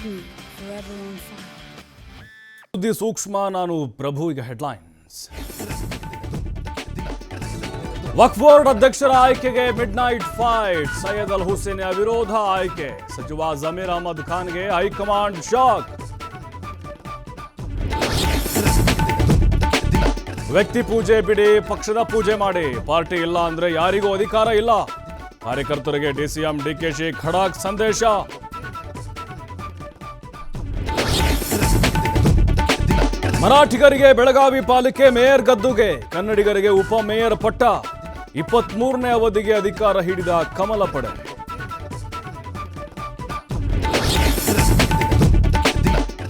hidden, forever on fire. ಸುದ್ದಿ ಸೂಕ್ಷ್ಮ ನಾನು ಪ್ರಭು. ಈಗ ಹೆಡ್ಲೈನ್ಸ್. ವಕ್ಫ್ ಬೋರ್ಡ್ ಅಧ್ಯಕ್ಷರ ಆಯ್ಕೆಗೆ ಮಿಡ್ ನೈಟ್ ಫೈಟ್. ಸೈಯದ್ ಅಲ್ ಹುಸೇನ್ ವಿರೋಧ ಆಯ್ಕೆ. ಸಚಿವ ಜಮೀರ್ ಅಹಮದ್ ಖಾನ್ಗೆ ಹೈಕಮಾಂಡ್ ಶಾಕ್. ವ್ಯಕ್ತಿ ಪೂಜೆ ಬಿಡಿ, ಪಕ್ಷದ ಪೂಜೆ ಮಾಡಿ. ಪಾರ್ಟಿ ಇಲ್ಲ ಅಂದ್ರೆ ಯಾರಿಗೂ ಅಧಿಕಾರ ಇಲ್ಲ. ಕಾರ್ಯಕರ್ತರಿಗೆ ಡಿಸಿಎಂ ಡಿಕೆಶಿ ಖಡಕ್ ಸಂದೇಶ. ಮರಾಠಿಗರಿಗೆ ಬೆಳಗಾವಿ ಪಾಲಿಕೆ ಮೇಯರ್ ಗದ್ದುಗೆ. ಕನ್ನಡಿಗರಿಗೆ ಉಪ ಮೇಯರ್ ಪಟ್ಟ. 23ನೇ ಅವಧಿಗೆ ಅಧಿಕಾರ ಹಿಡಿದ ಕಮಲ ಪಡೆ.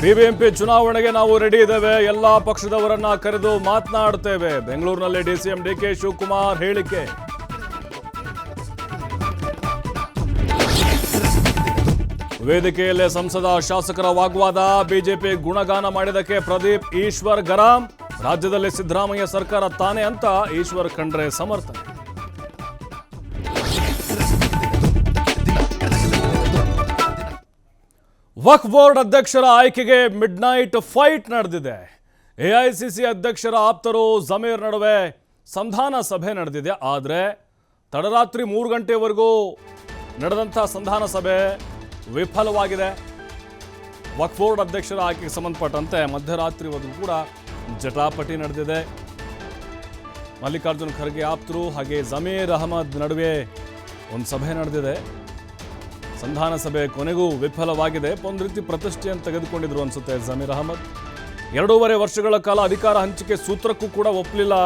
ಬಿಬಿಎಂಪಿ ಚುನಾವಣೆಗೆ ನಾವು ರೆಡಿ ಇದ್ದೇವೆ. ಎಲ್ಲಾ ಪಕ್ಷದವರನ್ನ ಕರೆದು ಮಾತನಾಡುತ್ತೇವೆ. ಬೆಂಗಳೂರಿನಲ್ಲಿ ಡಿಸಿಎಂ ಡಿಕೆ ಶಿವಕುಮಾರ್ ಹೇಳಿಕೆ. ವೇದಿಕೆಯಲ್ಲೇ ಸಂಸದ ಶಾಸಕರ ವಾಗ್ವಾದ. ಬಿಜೆಪಿ ಗುಣಗಾನ ಮಾಡಿದಕ್ಕೆ ಪ್ರದೀಪ್ ಈಶ್ವರ್ ಗರಂ. ರಾಜ್ಯದಲ್ಲಿ ಸಿದ್ದರಾಮಯ್ಯ ಸರ್ಕಾರ ತಾನೇ ಅಂತ ಈಶ್ವರ್ ಖಂಡ್ರೆ ಸಮರ್ಥನೆ. ವಕ್ಫ್ ಬೋರ್ಡ್ ಅಧ್ಯಕ್ಷರ ಆಯ್ಕೆಗೆ ಮಿಡ್ ನೈಟ್ ಫೈಟ್ ನಡೆದಿದೆ. ಎಐಸಿಸಿ ಅಧ್ಯಕ್ಷರ ಆಪ್ತರು ಜಮೀರ್ ನಡುವೆ ಸಂಧಾನ ಸಭೆ ನಡೆದಿದೆ. ಆದರೆ ತಡರಾತ್ರಿ 3 ಗಂಟೆವರೆಗೂ ನಡೆದಂಥ ಸಂಧಾನ ಸಭೆ ವಿಫಲವಾಗಿದೆ. ವಕ್ಫ್ ಬೋರ್ಡ್ ಅಧ್ಯಕ್ಷರ ಆಯ್ಕೆಗೆ ಸಂಬಂಧಪಟ್ಟಂತೆ ಮಧ್ಯರಾತ್ರಿವರೆಗೂ ಕೂಡ ಜಟಾಪಟಿ ನಡೆದಿದೆ. ಮಲ್ಲಿಕಾರ್ಜುನ್ ಖರ್ಗೆ ಆಪ್ತರು ಹಾಗೆ ಜಮೀರ್ ಅಹಮದ್ ನಡುವೆ ಒಂದು ಸಭೆ ನಡೆದಿದೆ. ಸಂಧಾನ ಸಭೆ ಕೊನೆಗೂ ವಿಫಲವಾಗಿದೆ. ಒಂದು ರೀತಿ ಪ್ರತಿಷ್ಠೆಯನ್ನು ತೆಗೆದುಕೊಂಡಿದ್ರು ಅನ್ಸುತ್ತೆ ಜಮೀರ್ ಅಹಮದ್. 2.5 ವರ್ಷಗಳ ಕಾಲ ಅಧಿಕಾರ ಹಂಚಿಕೆ ಸೂತ್ರಕ್ಕೂ ಕೂಡ ಒಪ್ಪಲಿಲ್ಲ.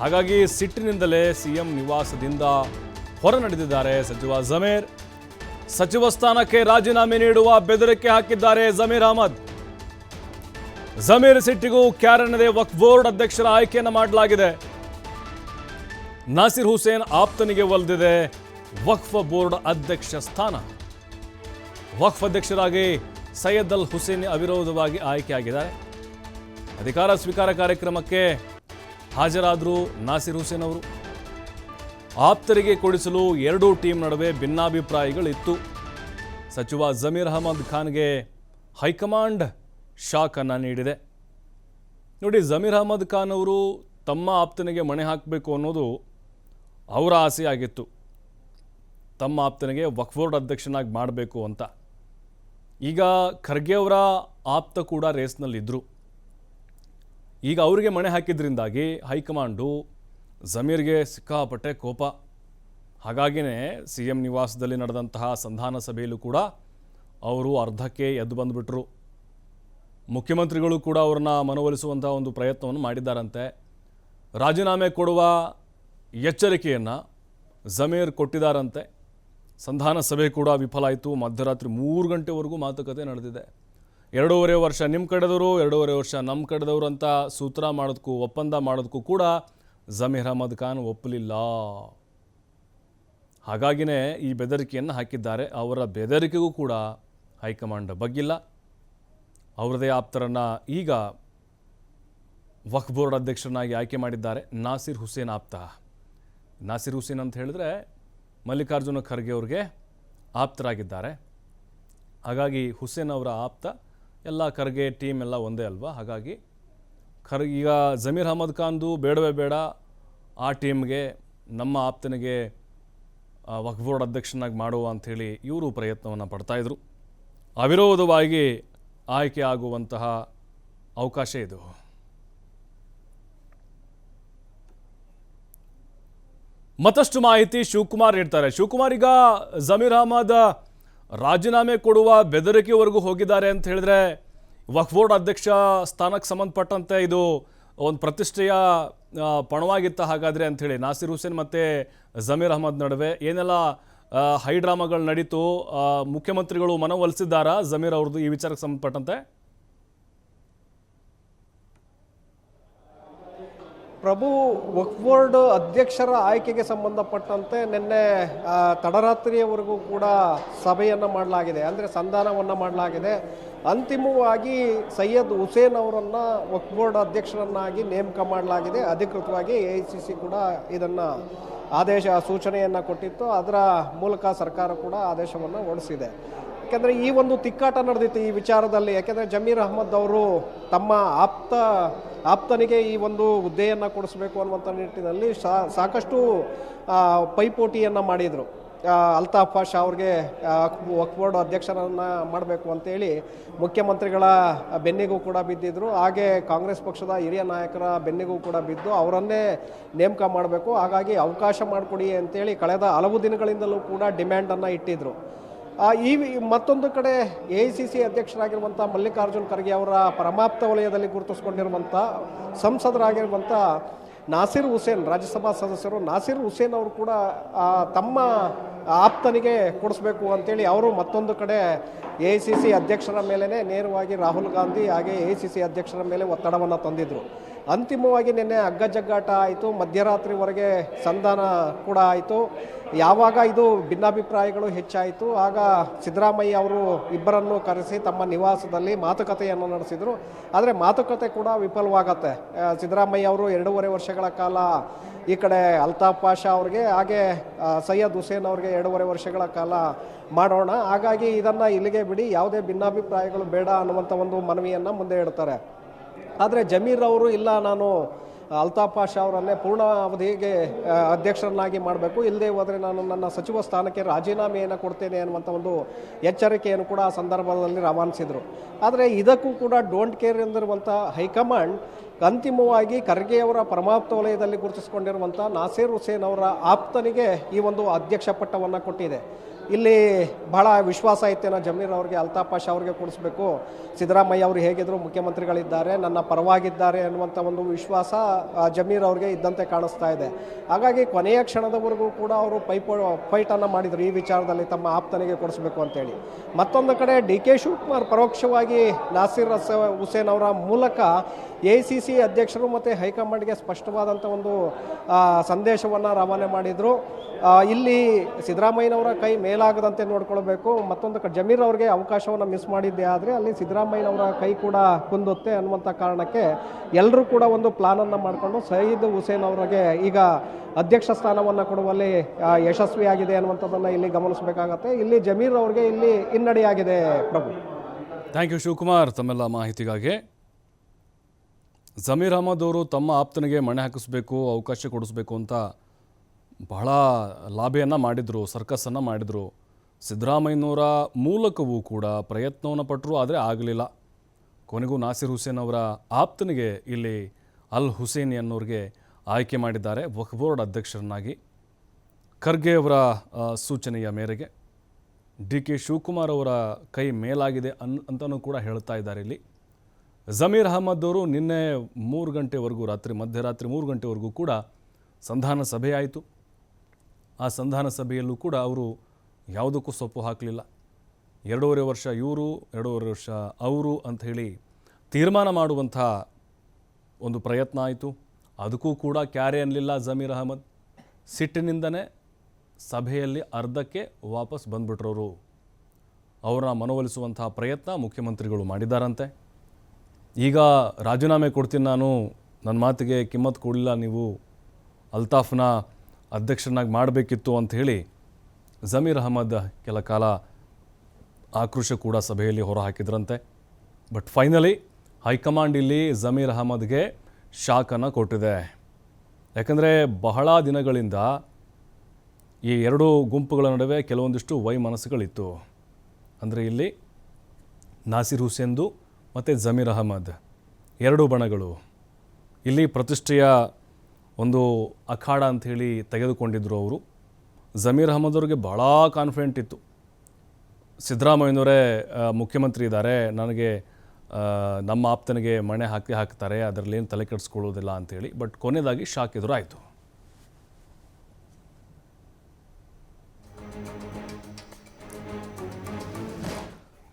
ಹಾಗಾಗಿ ಸಿಟ್ಟಿನಿಂದಲೇ ಸಿಎಂ ನಿವಾಸದಿಂದ ಹೊರ ನಡೆದಿದ್ದಾರೆ ಸಚಿವ ಜಮೀರ್. ಸಚಿವ ಸ್ಥಾನಕ್ಕೆ ರಾಜೀನಾಮೆ ನೀಡುವ ಬೆದರಿಕೆ ಹಾಕಿದ್ದಾರೆ ಜಮೀರ್ ಅಹಮದ್. ಜಮೀರ್ ಸಿಟ್ಟಿಗೂ ಕ್ಯಾರನ್ನದೇ ವಕ್ಫ್ ಬೋರ್ಡ್ ಅಧ್ಯಕ್ಷರ ಆಯ್ಕೆಯನ್ನು ಮಾಡಲಾಗಿದೆ. ನಾಸಿರ್ ಹುಸೇನ್ ಆಪ್ತನಿಗೆ ಒಲಿದಿದೆ ವಕ್ಫ್ ಬೋರ್ಡ್ ಅಧ್ಯಕ್ಷ ಸ್ಥಾನ. ವಕ್ಫ್ ಅಧ್ಯಕ್ಷರಾಗಿ ಸೈಯದ್ ಅಲ್ ಹುಸೇನ್ ಅವಿರೋಧವಾಗಿ ಆಯ್ಕೆಯಾಗಿದ್ದಾರೆ. ಅಧಿಕಾರ ಸ್ವೀಕಾರ ಕಾರ್ಯಕ್ರಮಕ್ಕೆ ಹಾಜರಾದರು ನಾಸಿರ್ ಹುಸೇನ್ ಅವರು. ಆಪ್ತರಿಗೆ ಕೊಡಿಸಲು ಎರಡೂ ಟೀಮ್ ನಡುವೆ ಭಿನ್ನಾಭಿಪ್ರಾಯಗಳಿತ್ತು. ಸಚಿವ ಜಮೀರ್ ಅಹಮದ್ ಖಾನ್ಗೆ ಹೈಕಮಾಂಡ್ ಶಾಕ್ ಅನ್ನು ನೀಡಿದೆ. ನೋಡಿ, ಜಮೀರ್ ಅಹಮದ್ ಖಾನ್ ಅವರು ತಮ್ಮ ಆಪ್ತನಿಗೆ ಮಣೆ ಹಾಕಬೇಕು ಅನ್ನೋದು ಅವರ ಆಸೆಯಾಗಿತ್ತು. ತಮ್ಮ ಆಪ್ತನಿಗೆ ವಕ್ಫ್ ಬೋರ್ಡ್ ಅಧ್ಯಕ್ಷನಾಗಿ ಮಾಡಬೇಕು ಅಂತ. ಈಗ ಖರ್ಗೆ ಅವರ ಆಪ್ತ ಕೂಡ ರೇಸ್ನಲ್ಲಿದ್ದರು. ಈಗ ಅವರಿಗೆ ಮಣೆ ಹಾಕಿದ್ರಿಂದಾಗಿ ಹೈಕಮಾಂಡು ಜಮೀರ್ಗೆ ಸಿಕ್ಕಾಪಟ್ಟೆ ಕೋಪ. ಹಾಗಾಗಿಯೇ ಸಿಎಂ ನಿವಾಸದಲ್ಲಿ ನಡೆದಂತಹ ಸಂಧಾನ ಸಭೆಯಲ್ಲೂ ಕೂಡ ಅವರು ಅರ್ಧಕ್ಕೆ ಎದ್ದು ಬಂದುಬಿಟ್ರು. ಮುಖ್ಯಮಂತ್ರಿಗಳು ಕೂಡ ಅವ್ರನ್ನ ಮನವೊಲಿಸುವಂತಹ ಒಂದು ಪ್ರಯತ್ನವನ್ನು ಮಾಡಿದ್ದಾರಂತೆ. ರಾಜೀನಾಮೆ ಕೊಡುವ ಎಚ್ಚರಿಕೆಯನ್ನು ಜಮೀರ್ ಕೊಟ್ಟಿದ್ದಾರಂತೆ. ಸಂಧಾನ ಸಭೆ ಕೂಡ ವಿಫಲ ಆಯಿತು. ಮಧ್ಯರಾತ್ರಿ 3 ಗಂಟೆವರೆಗೂ ಮಾತುಕತೆ ನಡೆದಿದೆ. 2.5 ವರ್ಷ ನಿಮ್ಮ ಕಡೆದವರು, 2.5 ವರ್ಷ ನಮ್ಮ ಕಡೆದವರು ಅಂತ ಸೂತ್ರ ಮಾಡೋದಕ್ಕೂ ಒಪ್ಪಂದ ಮಾಡೋದಕ್ಕೂ ಕೂಡ ಜಮೀರ್ ಅಹಮದ್ ಖಾನ್ ಒಪ್ಪಲಿಲ್ಲ. ಹಾಗಾಗಿಯೇ ಈ ಬೆದರಿಕೆಯನ್ನು ಹಾಕಿದ್ದಾರೆ. ಅವರ ಬೆದರಿಕೆಗೂ ಕೂಡ ಹೈಕಮಾಂಡ್ ಬಗ್ಗಿಲ್ಲ. ಅವರದೇ ಆಪ್ತರನ್ನು ಈಗ ವಕ್ಫ್ ಬೋರ್ಡ್ ಅಧ್ಯಕ್ಷರನ್ನಾಗಿ ಆಯ್ಕೆ ಮಾಡಿದ್ದಾರೆ. ನಾಸಿರ್ ಹುಸೇನ್ ಆಪ್ತ. ನಾಸಿರ್ ಹುಸೇನ್ ಅಂತ ಹೇಳಿದ್ರೆ ಮಲ್ಲಿಕಾರ್ಜುನ ಖರ್ಗೆ ಅವ್ರಿಗೆ ಆಪ್ತರಾಗಿದ್ದಾರೆ. ಹಾಗಾಗಿ ಹುಸೇನ್ ಅವರ ಆಪ್ತ. ಎಲ್ಲ ಖರ್ಗೆ ಟೀಮ್ ಎಲ್ಲ ಒಂದೇ ಅಲ್ವಾ. ಹಾಗಾಗಿ ಈಗ ಜಮೀರ್ ಅಹಮದ್ ಖಾನ್ದು ಬೇಡವೇ ಬೇಡ, ಆ ಟೀಮ್ಗೆ ನಮ್ಮ ಆಪ್ತನಿಗೆ ವಕ್ಫ್ ಬೋರ್ಡ್ ಅಧ್ಯಕ್ಷನಾಗಿ ಮಾಡುವ ಅಂಥೇಳಿ ಇವರು ಪ್ರಯತ್ನವನ್ನು ಪಡ್ತಾಯಿದ್ರು. ಅವಿರೋಧವಾಗಿ ಆಯ್ಕೆ ಆಗುವಂತಹ ಅವಕಾಶ ಇದು. ಮತ್ತಷ್ಟು ಮಾಹಿತಿ ಶಿವಕುಮಾರ್ ನೀಡ್ತಾರೆ. ಶಿವಕುಮಾರ್, ಈಗ ಜಮೀರ್ ಅಹಮದ್ ರಾಜೀನಾಮೆ ಕೊಡುವ ಬೆದರಿಕೆವರೆಗೂ ಹೋಗಿದ್ದಾರೆ ಅಂತ ಹೇಳಿದ್ರೆ ವಕ್ಫ್ ಬೋರ್ಡ್ ಅಧ್ಯಕ್ಷ ಸ್ಥಾನಕ್ಕೆ ಸಂಬಂಧಪಟ್ಟಂತೆ ಇದು ಒಂದು ಪ್ರತಿಷ್ಠೆಯ ಪಣವಾಗಿತ್ತ ಹಾಗಾದರೆ ಅಂಥೇಳಿ ನಾಸಿರ್ ಹುಸೇನ್ ಮತ್ತು ಜಮೀರ್ ಅಹಮದ್ ನಡುವೆ ಏನೆಲ್ಲ ಹೈಡ್ರಾಮಾಗಳು ನಡೀತು? ಮುಖ್ಯಮಂತ್ರಿಗಳು ಮನವೊಲಿಸಿದ್ದಾರಾ ಜಮೀರ್ ಅವ್ರದ್ದು ಈ ವಿಚಾರಕ್ಕೆ ಸಂಬಂಧಪಟ್ಟಂತೆ? ಪ್ರಭು, ವಕ್ಫ್ ಬೋರ್ಡ್ ಅಧ್ಯಕ್ಷರ ಆಯ್ಕೆಗೆ ಸಂಬಂಧಪಟ್ಟಂತೆ ನಿನ್ನೆ ತಡರಾತ್ರಿಯವರೆಗೂ ಕೂಡ ಸಭೆಯನ್ನು ಮಾಡಲಾಗಿದೆ, ಅಂದರೆ ಸಂಧಾನವನ್ನು ಮಾಡಲಾಗಿದೆ. ಅಂತಿಮವಾಗಿ ಸೈಯದ್ ಹುಸೇನ್ ಅವರನ್ನು ವಕ್ಫ್ ಬೋರ್ಡ್ ಅಧ್ಯಕ್ಷರನ್ನಾಗಿ ನೇಮಕ ಮಾಡಲಾಗಿದೆ. ಅಧಿಕೃತವಾಗಿ AICC ಕೂಡ ಇದನ್ನು ಸೂಚನೆಯನ್ನು ಕೊಟ್ಟಿತ್ತು. ಅದರ ಮೂಲಕ ಸರ್ಕಾರ ಕೂಡ ಆದೇಶವನ್ನು ಹೊರಡಿಸಿದೆ. ಯಾಕೆಂದರೆ ಈ ಒಂದು ತಿಕ್ಕಾಟ ನಡೆದಿತ್ತು ಈ ವಿಚಾರದಲ್ಲಿ. ಯಾಕೆಂದರೆ ಜಮೀರ್ ಅಹ್ಮದ್ ಅವರು ತಮ್ಮ ಆಪ್ತನಿಗೆ ಈ ಒಂದು ಹುದ್ದೆಯನ್ನು ಕೊಡಿಸ್ಬೇಕು ಅನ್ನುವಂಥ ನಿಟ್ಟಿನಲ್ಲಿ ಸಾಕಷ್ಟು ಪೈಪೋಟಿಯನ್ನು ಮಾಡಿದರು. ಅಲ್ತಾಫ್ ಪಾಷಾ ಅವ್ರಿಗೆ ವಕ್ಫ್ ಬೋರ್ಡ್ ಅಧ್ಯಕ್ಷರನ್ನು ಮಾಡಬೇಕು ಅಂತೇಳಿ ಮುಖ್ಯಮಂತ್ರಿಗಳ ಬೆನ್ನಿಗೂ ಕೂಡ ಬಿದ್ದಿದ್ರು. ಹಾಗೆ ಕಾಂಗ್ರೆಸ್ ಪಕ್ಷದ ಹಿರಿಯ ನಾಯಕರ ಬೆನ್ನಿಗೂ ಕೂಡ ಬಿದ್ದು ಅವರನ್ನೇ ನೇಮಕ ಮಾಡಬೇಕು, ಹಾಗಾಗಿ ಅವಕಾಶ ಮಾಡಿಕೊಡಿ ಅಂತೇಳಿ ಕಳೆದ ಹಲವು ದಿನಗಳಿಂದಲೂ ಕೂಡ ಡಿಮ್ಯಾಂಡನ್ನು ಇಟ್ಟಿದ್ದರು. ಈ ಮತ್ತೊಂದು ಕಡೆ AICC ಅಧ್ಯಕ್ಷರಾಗಿರುವಂಥ ಮಲ್ಲಿಕಾರ್ಜುನ್ ಖರ್ಗೆ ಅವರ ಪರಮಾಪ್ತ ವಲಯದಲ್ಲಿ ಗುರುತಿಸ್ಕೊಂಡಿರುವಂಥ ಸಂಸದರಾಗಿರುವಂಥ ನಾಸಿರ್ ಹುಸೇನ್, ರಾಜ್ಯಸಭಾ ಸದಸ್ಯರು ನಾಸಿರ್ ಹುಸೇನ್ ಅವರು ಕೂಡ ತಮ್ಮ ಆಪ್ತನಿಗೆ ಕೊಡಿಸ್ಬೇಕು ಅಂತೇಳಿ ಅವರು ಮತ್ತೊಂದು ಕಡೆ AICC ಅಧ್ಯಕ್ಷರ ಮೇಲೇ ನೇರವಾಗಿ ರಾಹುಲ್ ಗಾಂಧಿ ಹಾಗೆ AICC ಅಧ್ಯಕ್ಷರ ಮೇಲೆ ಒತ್ತಡವನ್ನು ತಂದಿದ್ದರು. ಅಂತಿಮವಾಗಿ ನಿನ್ನೆ ಹಗ್ಗಜಗ್ಗಾಟ ಆಯಿತು, ಮಧ್ಯರಾತ್ರಿವರೆಗೆ ಸಂಧಾನ ಕೂಡ ಆಯಿತು. ಯಾವಾಗ ಇದು ಭಿನ್ನಾಭಿಪ್ರಾಯಗಳು ಹೆಚ್ಚಾಯಿತು ಆಗ ಸಿದ್ದರಾಮಯ್ಯ ಅವರು ಇಬ್ಬರನ್ನು ಕರೆಸಿ ತಮ್ಮ ನಿವಾಸದಲ್ಲಿ ಮಾತುಕತೆಯನ್ನು ನಡೆಸಿದರು. ಆದರೆ ಮಾತುಕತೆ ಕೂಡ ವಿಫಲವಾಗತ್ತೆ. ಸಿದ್ದರಾಮಯ್ಯ ಅವರು 2.5 ವರ್ಷಗಳ ಕಾಲ ಈ ಕಡೆ ಅಲ್ತಾಫ್ ಪಾಷಾ ಅವ್ರಿಗೆ ಹಾಗೆ ಸೈಯದ್ ಹುಸೇನ್ ಅವ್ರಿಗೆ 2.5 ವರ್ಷಗಳ ಕಾಲ ಮಾಡೋಣ, ಹಾಗಾಗಿ ಇದನ್ನು ಇಲ್ಲಿಗೆ ಬಿಡಿ, ಯಾವುದೇ ಭಿನ್ನಾಭಿಪ್ರಾಯಗಳು ಬೇಡ ಅನ್ನುವಂಥ ಒಂದು ಮನವಿಯನ್ನು ಮುಂದೆ ಇಡ್ತಾರೆ. ಆದರೆ ಜಮೀರ್ ಅವರು ಇಲ್ಲ, ನಾನು ಅಲ್ತಾಫ್ ಪಾಷಾ ಅವರನ್ನೇ ಪೂರ್ಣ ಅವಧಿಗೆ ಅಧ್ಯಕ್ಷರನ್ನಾಗಿ ಮಾಡಬೇಕು, ಇಲ್ಲದೆ ಹೋದರೆ ನಾನು ನನ್ನ ಸಚಿವ ಸ್ಥಾನಕ್ಕೆ ರಾಜೀನಾಮೆಯನ್ನು ಕೊಡ್ತೇನೆ ಅನ್ನುವಂಥ ಒಂದು ಎಚ್ಚರಿಕೆಯನ್ನು ಕೂಡ ಆ ಸಂದರ್ಭದಲ್ಲಿ ರವಾನಿಸಿದರು. ಆದರೆ ಇದಕ್ಕೂ ಕೂಡ ಡೋಂಟ್ ಕೇರ್ ಎಂದಿರುವಂಥ ಹೈಕಮಾಂಡ್ ಅಂತಿಮವಾಗಿ ಖರ್ಗೆಯವರ ಪರಮಾಪ್ತ ವಲಯದಲ್ಲಿ ಗುರುತಿಸಿಕೊಂಡಿರುವಂಥ ನಾಸಿರ್ ಹುಸೇನ್ ಅವರ ಆಪ್ತನಿಗೆ ಈ ಒಂದು ಅಧ್ಯಕ್ಷ ಪಟ್ಟವನ್ನು ಕೊಟ್ಟಿದೆ. ಇಲ್ಲಿ ಬಹಳ ವಿಶ್ವಾಸ ಐತೇನೋ ಜಮೀರ್ ಅವ್ರಿಗೆ, ಅಲ್ತಾಫ್ ಪಾಷಾ ಅವ್ರಿಗೆ ಕೊಡಿಸ್ಬೇಕು, ಸಿದ್ದರಾಮಯ್ಯ ಅವರು ಹೇಗಿದ್ರು ಮುಖ್ಯಮಂತ್ರಿಗಳಿದ್ದಾರೆ, ನನ್ನ ಪರವಾಗಿದ್ದಾರೆ ಅನ್ನುವಂಥ ಒಂದು ವಿಶ್ವಾಸ ಜಮೀರ್ ಅವ್ರಿಗೆ ಇದ್ದಂತೆ ಕಾಣಿಸ್ತಾ ಇದೆ. ಹಾಗಾಗಿ ಕೊನೆಯ ಕ್ಷಣದವರೆಗೂ ಕೂಡ ಅವರು ಫೈಟನ್ನು ಮಾಡಿದರು ಈ ವಿಚಾರದಲ್ಲಿ ತಮ್ಮ ಆಪ್ತನಿಗೆ ಕೊಡಿಸ್ಬೇಕು ಅಂತೇಳಿ. ಮತ್ತೊಂದು ಕಡೆ DK ಶಿವಕುಮಾರ್ ಪರೋಕ್ಷವಾಗಿ ನಾಸಿರ್ ಹುಸೇನ್ ಅವರ ಮೂಲಕ AICC ಅಧ್ಯಕ್ಷರು ಮತ್ತು ಹೈಕಮಾಂಡ್ಗೆ ಸ್ಪಷ್ಟವಾದಂಥ ಒಂದು ಸಂದೇಶವನ್ನು ರವಾನೆ ಮಾಡಿದರು. ಇಲ್ಲಿ ಸಿದ್ದರಾಮಯ್ಯನವರ ಕೈ ಮೇಲಾಗದಂತೆ ನೋಡ್ಕೊಳ್ಬೇಕು, ಮತ್ತೊಂದು ಕಡೆ ಜಮೀರ್ ಅವ್ರಿಗೆ ಅವಕಾಶವನ್ನು ಮಿಸ್ ಮಾಡಿದ್ದೆ ಆದರೆ ಅಲ್ಲಿ ಸಿದ್ದರಾಮಯ್ಯನವರ ಕೈ ಕೂಡ ಕುಂದುತ್ತೆ ಅನ್ನುವಂಥ ಕಾರಣಕ್ಕೆ ಎಲ್ಲರೂ ಕೂಡ ಒಂದು ಪ್ಲಾನನ್ನು ಮಾಡಿಕೊಂಡು ಸಯೀದ್ ಹುಸೇನ್ ಅವರಿಗೆ ಈಗ ಅಧ್ಯಕ್ಷ ಸ್ಥಾನವನ್ನು ಕೊಡುವಲ್ಲಿ ಯಶಸ್ವಿಯಾಗಿದೆ ಅನ್ನುವಂಥದ್ದನ್ನು ಇಲ್ಲಿ ಗಮನಿಸಬೇಕಾಗತ್ತೆ. ಇಲ್ಲಿ ಜಮೀರ್ ಅವ್ರಿಗೆ ಇಲ್ಲಿ ಹಿನ್ನಡೆಯಾಗಿದೆ. ಪ್ರಭು, ಥ್ಯಾಂಕ್ ಯು ಶಿವಕುಮಾರ್ ತಮ್ಮೆಲ್ಲ ಮಾಹಿತಿಗಾಗಿ. ಜಮೀರ್ ಅಹ್ಮದ್ ಅವರು ತಮ್ಮ ಆಪ್ತನಿಗೆ ಮಣೆ ಹಾಕಿಸ್ಬೇಕು, ಅವಕಾಶ ಕೊಡಿಸ್ಬೇಕು ಅಂತ ಬಹಳ ಲಾಭಿಯನ್ನು ಮಾಡಿದರು, ಸರ್ಕಸನ್ನು ಮಾಡಿದರು. ಸಿದ್ದರಾಮಯ್ಯನವರ ಮೂಲಕವೂ ಕೂಡ ಪ್ರಯತ್ನವನ್ನು ಪಟ್ಟರು, ಆದರೆ ಆಗಲಿಲ್ಲ. ಕೊನೆಗೂ ನಾಸಿರ್ ಹುಸೇನ್ ಅವರ ಆಪ್ತನಿಗೆ ಇಲ್ಲಿ ಅಲ್ ಹುಸೇನಿ ಅನ್ನೋರಿಗೆ ಆಯ್ಕೆ ಮಾಡಿದ್ದಾರೆ ವಕ್ಫ್ ಬೋರ್ಡ್ ಅಧ್ಯಕ್ಷರನ್ನಾಗಿ. ಖರ್ಗೆ ಅವರ ಸೂಚನೆಯ ಮೇರೆಗೆ DK ಶಿವಕುಮಾರ್ ಅವರ ಕೈ ಮೇಲಾಗಿದೆ ಅಂತಲೂ ಕೂಡ ಹೇಳ್ತಾ ಇದ್ದಾರೆ. ಇಲ್ಲಿ ಜಮೀರ್ ಅಹ್ಮದ್ ಅವರು ನಿನ್ನೆ 3 ಗಂಟೆವರೆಗೂ ಮಧ್ಯರಾತ್ರಿ 3 ಗಂಟೆವರೆಗೂ ಕೂಡ ಸಂಧಾನ ಸಭೆ ಆಯಿತು. ಆ ಸಂಧಾನ ಸಭೆಯಲ್ಲೂ ಕೂಡ ಅವರು ಯಾವುದಕ್ಕೂ ಸೊಪ್ಪು ಹಾಕಲಿಲ್ಲ. 2.5 ವರ್ಷ ಇವರು, 2.5 ವರ್ಷ ಅವರು ಅಂಥೇಳಿ ತೀರ್ಮಾನ ಮಾಡುವಂಥ ಒಂದು ಪ್ರಯತ್ನ ಆಯಿತು. ಅದಕ್ಕೂ ಕೂಡ ಕ್ಯಾರೆ ಅನ್ನಲಿಲ್ಲ ಜಮೀರ್ ಅಹ್ಮದ್. ಸಿಟ್ಟಿನಿಂದನೇ ಸಭೆಯಲ್ಲಿ ಅರ್ಧಕ್ಕೆ ವಾಪಸ್ ಬಂದುಬಿಟ್ರವರು. ಅವರನ್ನ ಮನವೊಲಿಸುವಂಥ ಪ್ರಯತ್ನ ಮುಖ್ಯಮಂತ್ರಿಗಳು ಮಾಡಿದ್ದಾರಂತೆ. ಈಗ ರಾಜೀನಾಮೆ ಕೊಡ್ತೀನಿ ನಾನು, ನನ್ನ ಮಾತಿಗೆ ಕಿಮ್ಮತ್ತು ಕೊಡಲಿಲ್ಲ ನೀವು, ಅಲ್ತಾಫ್ನ ಅಧ್ಯಕ್ಷರನ್ನಾಗಿ ಮಾಡಬೇಕಿತ್ತು ಅಂಥೇಳಿ ಜಮೀರ್ ಅಹ್ಮದ್ ಕೆಲ ಕಾಲ ಆಕ್ರೋಶ ಕೂಡ ಸಭೆಯಲ್ಲಿ ಹೊರಹಾಕಿದ್ರಂತೆ. ಬಟ್ ಫೈನಲಿ ಹೈಕಮಾಂಡ್ ಇಲ್ಲಿ ಜಮೀರ್ ಅಹ್ಮದ್ಗೆ ಶಾಕನ್ನು ಕೊಟ್ಟಿದೆ. ಯಾಕಂದರೆ ಬಹಳ ದಿನಗಳಿಂದ ಈ ಎರಡು ಗುಂಪುಗಳ ನಡುವೆ ಕೆಲವೊಂದಿಷ್ಟು ವೈಮನಸ್ಸುಗಳಿತ್ತು. ಅಂದರೆ ಇಲ್ಲಿ ನಾಸಿರ್ ಹುಸೇನ್ದು ಮತ್ತು ಜಮೀರ್ ಅಹ್ಮದ್ ಎರಡು ಬಣಗಳು ಇಲ್ಲಿ ಪ್ರತಿಷ್ಠೆಯ ಒಂದು ಅಖಾಡ ಅಂಥೇಳಿ ತೆಗೆದುಕೊಂಡಿದ್ದರು ಅವರು. ಜಮೀರ್ ಅಹ್ಮದ್ ಅವ್ರಿಗೆ ಭಾಳ ಕಾನ್ಫಿಡೆಂಟ್ ಇತ್ತು, ಸಿದ್ದರಾಮಯ್ಯನವರೇ ಮುಖ್ಯಮಂತ್ರಿ ಇದ್ದಾರೆ, ನನಗೆ ನಮ್ಮ ಆಪ್ತನಿಗೆ ಮಣೆ ಹಾಕ್ತಾರೆ, ಅದರಲ್ಲೇನು ತಲೆ ಕೆಡಿಸ್ಕೊಳ್ಳೋದಿಲ್ಲ ಅಂಥೇಳಿ. ಬಟ್ ಕೊನೆಯದಾಗಿ ಶಾಕ್ ಎದುರಾಯಿತು.